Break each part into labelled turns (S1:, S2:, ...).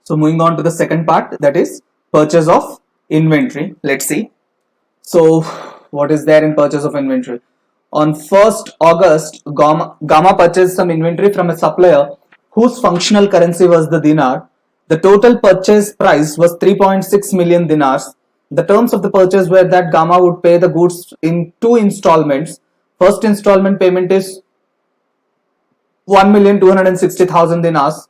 S1: So moving on to the second part, that is purchase of inventory. Let's see. So what is there in purchase of inventory? On 1st August, Gamma purchased some inventory from a supplier whose functional currency was the dinar. The total purchase price was 3.6 million dinars. The terms of the purchase were that Gamma would pay the goods in 2 installments. First installment payment is 1,260,000 dinars,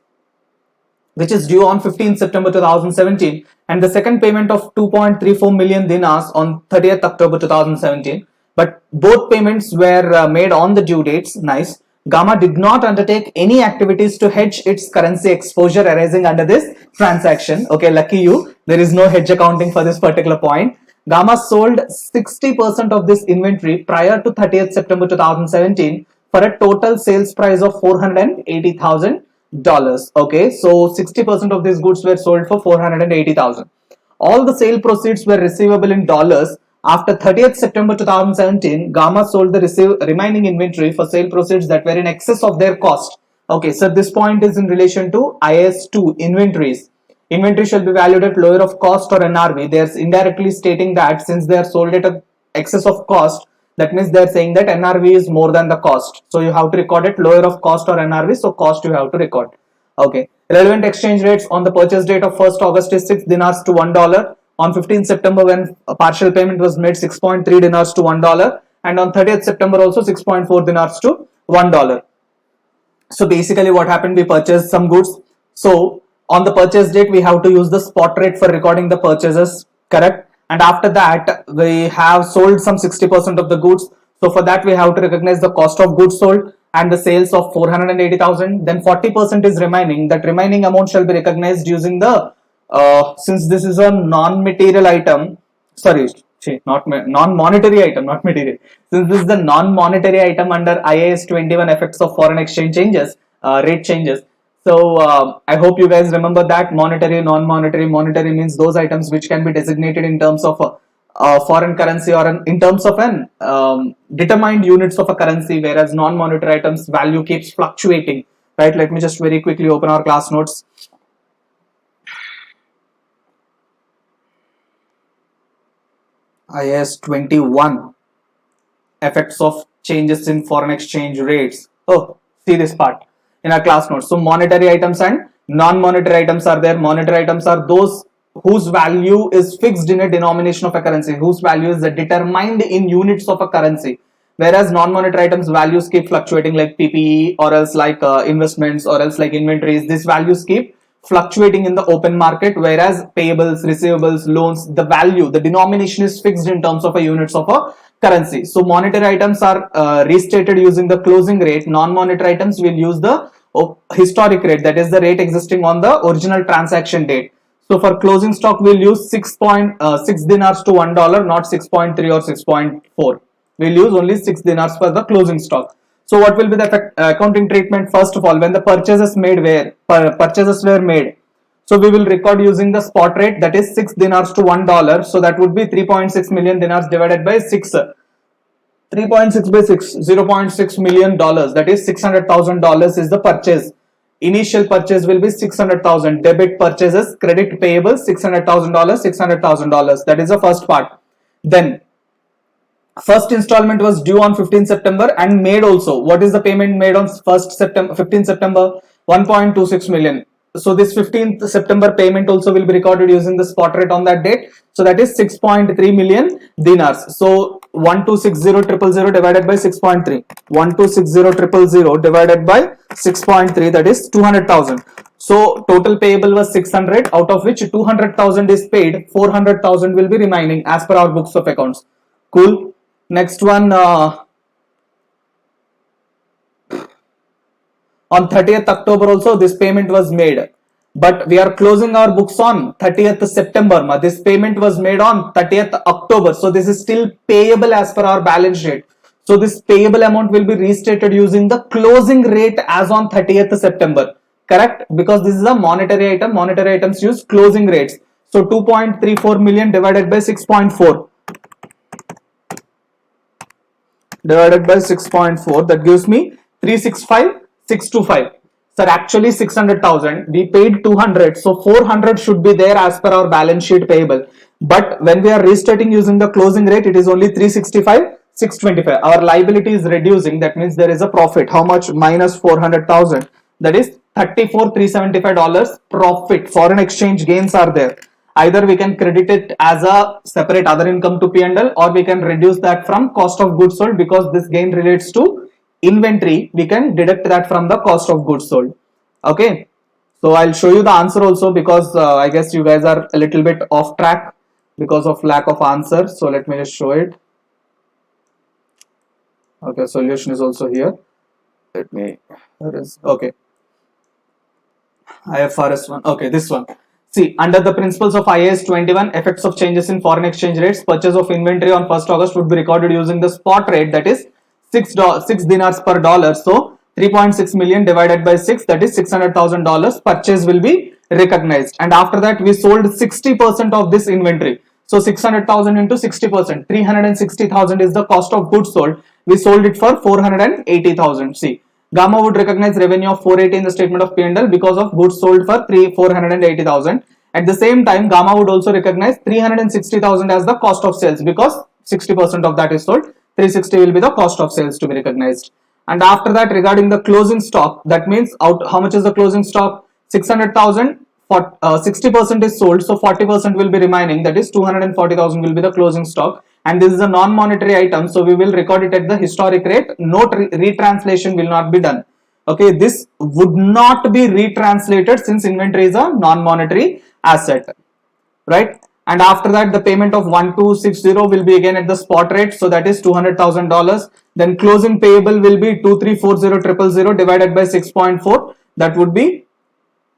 S1: which is due on 15th September 2017, and the second payment of 2.34 million dinars on 30th October 2017. But both payments were made on the due dates. Nice. Gamma did not undertake any activities to hedge its currency exposure arising under this transaction. Okay, lucky you. There is no hedge accounting for this particular point. Gamma sold 60% of this inventory prior to 30th September 2017 for a total sales price of $480,000. Okay, so 60% of these goods were sold for $480,000. All the sale proceeds were receivable in dollars. After 30th September 2017, Gamma sold the remaining inventory for sale proceeds that were in excess of their cost. Okay, so this point is in relation to IAS 2 inventories. Inventory shall be valued at lower of cost or NRV. They are indirectly stating that since they are sold at excess of cost, that means they are saying that NRV is more than the cost. So you have to record it lower of cost or NRV. So cost you have to record. Okay. Relevant exchange rates on the purchase date of 1st August is 6 dinars to $1. On 15th September, when a partial payment was made, 6.3 dinars to $1. And on 30th September also 6.4 dinars to $1. So basically what happened, we purchased some goods. So on the purchase date, we have to use the spot rate for recording the purchases, correct? And after that, we have sold some 60% of the goods. So for that, we have to recognize the cost of goods sold and the sales of 480,000. Then 40% is remaining. That remaining amount shall be recognized using the, since this is a non-material item, sorry, not non-monetary item, not material. Since this is the non-monetary item under IAS 21 effects of foreign exchange changes, rate changes. So I hope you guys remember that monetary, non-monetary. Monetary means those items which can be designated in terms of foreign currency or in terms of an determined units of a currency, whereas non-monetary items value keeps fluctuating. Right? Let me just very quickly open our class notes. IAS 21 effects of changes in foreign exchange rates. Oh, see this part in our class notes. So monetary items and non-monetary items are there. Monetary items are those whose value is fixed in a denomination of a currency, whose value is determined in units of a currency. Whereas non-monetary items values keep fluctuating, like PPE or else like investments or else like inventories. These values keep fluctuating in the open market, whereas payables, receivables, loans, the value, the denomination is fixed in terms of a units of a currency. So monetary items are restated using the closing rate. Non-monetary items will use the historic rate, that is the rate existing on the original transaction date. So for closing stock, we'll use 6.6 dinars to $1, not 6.3 or 6.4. We'll use only 6 dinars for the closing stock. So what will be the accounting treatment? First of all, when the purchases were made, so we will record using the spot rate, that is 6 dinars to $1. So that would be 3.6 million dinars divided by 6. 3.6 by 6, $0.6 million. That is $600,000 is the purchase. Initial purchase will be 600,000. Debit purchases, credit payables, $600,000, $600,000. That is the first part. Then first installment was due on 15th September and made also. What is the payment made on 15th September? 1.26 million. So this 15th September payment also will be recorded using the spot rate on that date. So that is 6.3 million dinars. So 1260000 divided by 6.3. 1260000 divided by 6.3, that is 200,000. So total payable was 600, out of which 200,000 is paid. 400,000 will be remaining as per our books of accounts. Cool. Next one, on 30th October also this payment was made, but we are closing our books on 30th September. This payment was made on 30th October, so this is still payable as per our balance sheet. So this payable amount will be restated using the closing rate as on 30th September, correct? Because this is a monetary item. Monetary items use closing rates. So 2.34 million divided by 6.4. Divided by 6.4, that gives me 365,625. Sir, actually 600,000. We paid 200, so 400 should be there as per our balance sheet payable. But when we are restating using the closing rate, it is only 365, 625. Our liability is reducing. That means there is a profit. How much? Minus 400,000. That is $34,375 profit. Foreign exchange gains are there. Either we can credit it as a separate other income to P&L, or we can reduce that from cost of goods sold, because this gain relates to inventory. We can deduct that from the cost of goods sold. Okay, so I'll show you the answer also, because I guess you guys are a little bit off track because of lack of answer. So let me just show it. Okay, solution is also here. Let me, okay, IFRS 1. Okay, this one. See, under the principles of IAS 21, effects of changes in foreign exchange rates, purchase of inventory on 1st August would be recorded using the spot rate, that is 6 dinars per dollar. So 3.6 million divided by 6, that is $600,000 purchase will be recognized. And after that, we sold 60% of this inventory. So 600,000 into 60%, 360,000 is the cost of goods sold. We sold it for 480,000. See, Gamma would recognize revenue of 480 in the statement of P&L because of goods sold for 480,000. At the same time, Gamma would also recognize 360,000 as the cost of sales, because 60% of that is sold. 360 will be the cost of sales to be recognized. And after that, regarding the closing stock, that means how much is the closing stock? 600,000. 60% is sold, so 40% will be remaining, that is 240,000 will be the closing stock. And this is a non-monetary item, so we will record it at the historic rate. Note retranslation will not be done. Okay, this would not be retranslated since inventory is a non-monetary asset, right? And after that, the payment of 1260 will be again at the spot rate, so that is $200,000. Then closing payable will be 2340,000 divided by 6.4, that would be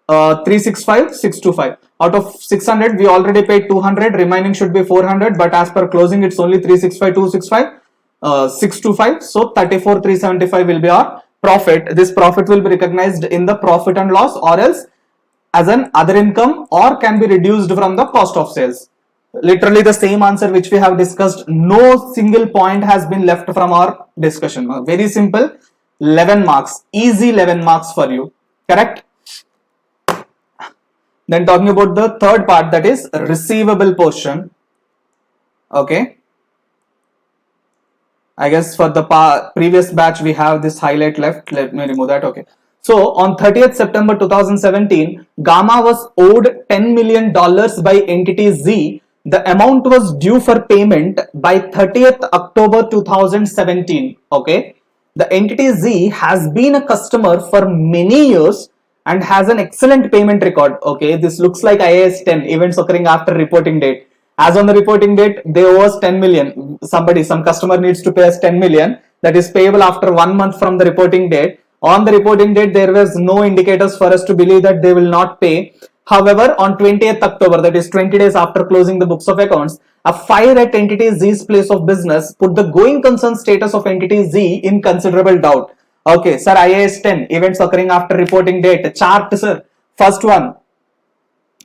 S1: 365,625. Out of 600, we already paid 200, remaining should be 400, but as per closing, it's only 365,265, 625. So 34,375 will be our profit. This profit will be recognized in the profit and loss, or else as an other income, or can be reduced from the cost of sales. Literally the same answer which we have discussed. No single point has been left from our discussion. Very simple. 11 marks. Easy 11 marks for you. Correct? Then talking about the third part, that is receivable portion. Okay. I guess for the previous batch we have this highlight left. Let me remove that. Okay. So on 30th September 2017, Gamma was owed $10 million by entity Z. The amount was due for payment by 30th October 2017. Okay. The entity Z has been a customer for many years and has an excellent payment record. Okay, this looks like IAS 10, events occurring after reporting date. As on the reporting date, they owe us 10 million. Some customer needs to pay us 10 million. That is payable after 1 month from the reporting date. On the reporting date, there was no indicators for us to believe that they will not pay. However, on 20th October, that is 20 days after closing the books of accounts, a fire at entity Z's place of business put the going concern status of entity Z in considerable doubt. Okay, sir, IAS 10, events occurring after reporting date. Chart, sir. First one,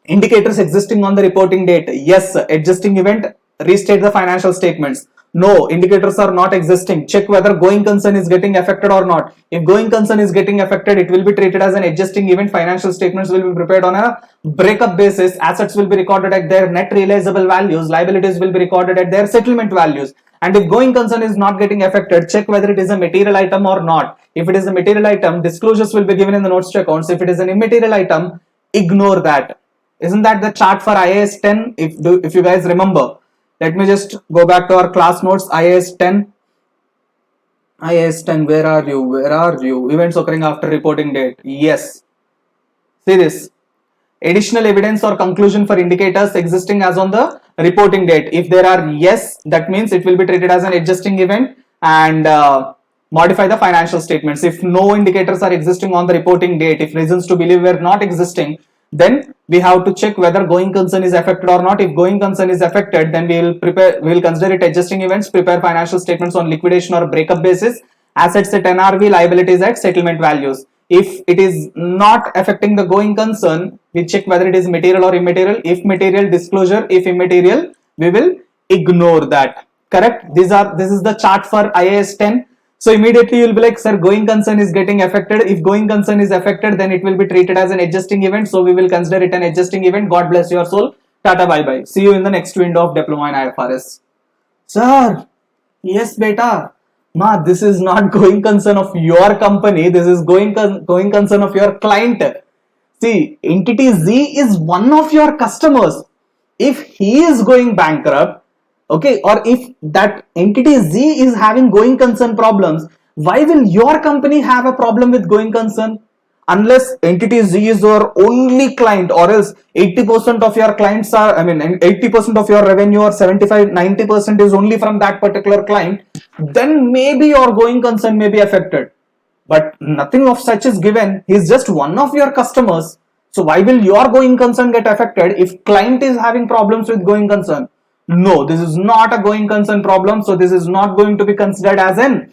S1: indicators existing on the reporting date. Yes, adjusting event, restate the financial statements. No, indicators are not existing. Check whether going concern is getting affected or not. If going concern is getting affected, it will be treated as an adjusting event. Financial statements will be prepared on a breakup basis. Assets will be recorded at their net realizable values. Liabilities will be recorded at their settlement values. And if going concern is not getting affected, check whether it is a material item or not. If it is a material item, disclosures will be given in the notes to accounts. If it is an immaterial item, ignore that. Isn't that the chart for IAS 10? If you guys remember, let me just go back to our class notes. IAS 10. IAS 10, where are you? Where are you? Events occurring after reporting date. Yes. See this. Additional evidence or conclusion for indicators existing as on the reporting date. If there are yes, that means it will be treated as an adjusting event and modify the financial statements. If no indicators are existing on the reporting date, if reasons to believe were not existing, then we have to check whether going concern is affected or not. If going concern is affected, then we will consider it adjusting events, prepare financial statements on liquidation or breakup basis, assets at NRV, liabilities at settlement values. If it is not affecting the going concern, we check whether it is material or immaterial. If material, disclosure. If immaterial, we will ignore that. Correct? This is the chart for IAS 10. So immediately you'll be like, sir, going concern is getting affected. If going concern is affected, then it will be treated as an adjusting event. So we will consider it an adjusting event. God bless your soul. Tata, bye bye. See you in the next window of diploma in IFRS. Sir, yes, beta. Ma, this is not going concern of your company. This is going concern of your client. See, entity Z is one of your customers. If he is going bankrupt, okay, or if that entity Z is having going concern problems, why will your company have a problem with going concern? Unless entity Z is your only client, or else 80% of your clients are, 80% of your revenue or 75-90% is only from that particular client, then maybe your going concern may be affected. But nothing of such is given. He is just one of your customers. So why will your going concern get affected if client is having problems with going concern? No, this is not a going concern problem. So this is not going to be considered as an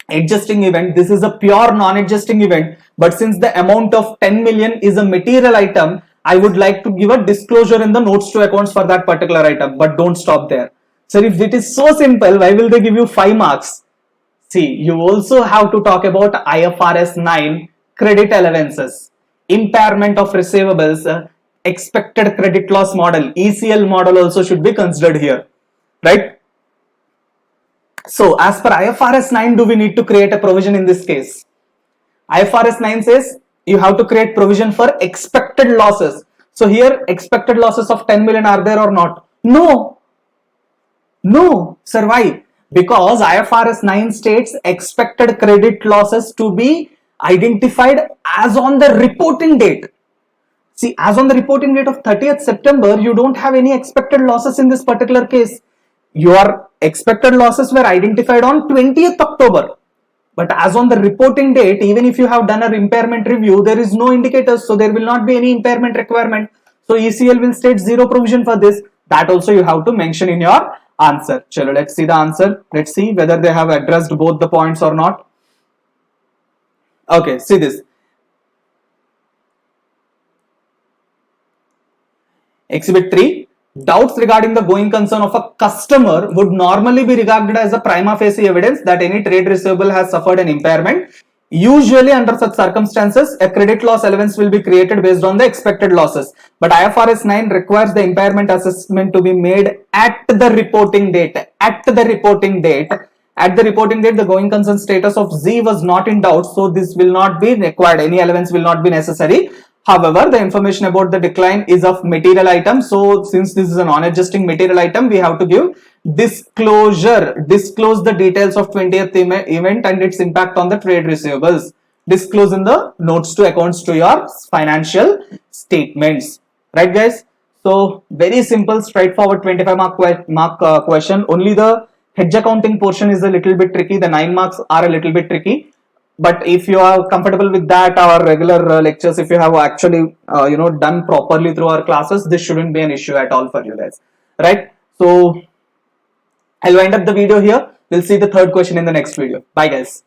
S1: adjusting event. This is a pure non-adjusting event. But since the amount of 10 million is a material item, I would like to give a disclosure in the notes to accounts for that particular item. But don't stop there. So if it is so simple, why will they give you 5 marks? See, you also have to talk about IFRS 9 credit allowances, impairment of receivables, expected credit loss model, ECL model also should be considered here, right? So as per IFRS 9, do we need to create a provision in this case? IFRS 9 says you have to create provision for expected losses. So here expected losses of 10 million are there or not? No. No. Sir, why? Because IFRS 9 states expected credit losses to be identified as on the reporting date. See, as on the reporting date of 30th September, you don't have any expected losses in this particular case. Your expected losses were identified on 20th October. But as on the reporting date, even if you have done an impairment review, there is no indicators. So there will not be any impairment requirement. So ECL will state zero provision for this. That also you have to mention in your answer. Chalo, let's see the answer. Let's see whether they have addressed both the points or not. Okay, see this. Exhibit 3. Doubts regarding the going concern of a customer would normally be regarded as a prima facie evidence that any trade receivable has suffered an impairment. Usually under such circumstances, a credit loss allowance will be created based on the expected losses. But IFRS 9 requires the impairment assessment to be made at the reporting date. At the reporting date, the going concern status of Z was not in doubt, so this will not be required. Any allowance will not be necessary. However, the information about the decline is of material item. So since this is a non-adjusting material item, we have to give disclosure. Disclose the details of 20th event and its impact on the trade receivables. Disclose in the notes to accounts to your financial statements. Right, guys? So very simple, straightforward 25 mark question. Only the hedge accounting portion is a little bit tricky. The 9 marks are a little bit tricky. But if you are comfortable with that, our regular lectures, if you have actually done properly through our classes, this shouldn't be an issue at all for you guys, right? So I'll wind up the video here. We'll see the third question in the next video. Bye guys.